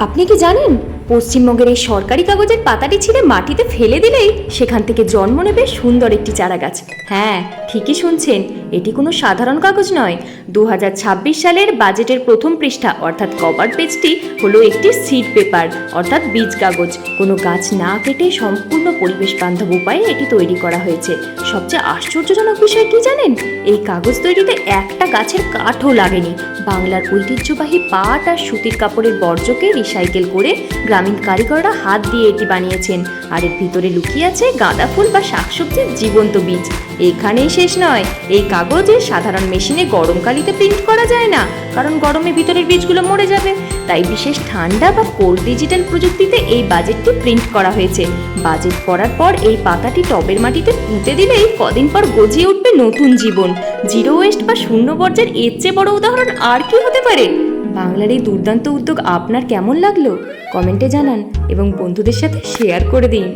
আপনি কি জানেন পশ্চিমবঙ্গের এই সরকারি কাগজের পাতাটি ছিঁড়ে মাটিতে ফেলে দিলেই সেখান থেকে জন্ম নেবে সুন্দর একটি চারা গাছ। হ্যাঁ, ঠিকই শুনছেন, এটি কোনো সাধারণ কাগজ নয়। 2026 সালের বাজেটের প্রথম পৃষ্ঠা অর্থাৎ কভার পেজটি হলো একটি সিড পেপার অর্থাৎ বীজ কাগজ। কোনো গাছ না কেটে সম্পূর্ণ পরিবেশ বান্ধব উপায়ে এটি তৈরি করা হয়েছে। সবচেয়ে আশ্চর্যজনক বিষয় কি জানেন, এই কাগজ তৈরিতে একটা গাছের কাঠও লাগেনি। বাংলার ঐতিহ্যবাহী পাট আর সুতির কাপড়ের বর্জ্যকে রিসাইকেল করে গ্রামীণ কারিগররা হাত দিয়ে এটি বানিয়েছেন। আর এর ভিতরে লুকিয়ে আছে গাঁদা ফুল বা শাকসবজির জীবন্ত বীজ। এখানেই শেষ নয়, এই কাগজে সাধারণ মেশিনে গরমকালিতে প্রিন্ট করা যায় না, কারণ গরমে ভিতরের বীজগুলো মরে যাবে। তাই বিশেষ ঠান্ডা বা কোল্ড ডিজিটাল প্রযুক্তিতে এই বাজেটটি প্রিন্ট করা হয়েছে। বাজেট পড়ার পর এই পাতাটি টবের মাটিতে পুঁতে দিলেই কদিন পর গজিয়ে উঠবে নতুন জীবন। জিরো ওয়েস্ট বা শূন্য বর্জ্যের এর চেয়ে বড় উদাহরণ আর কি হতে পারে? বাংলার এই দুর্দান্ত উদ্যোগ আপনার কেমন লাগলো কমেন্টে জানান এবং বন্ধুদের সাথে শেয়ার করে দিন।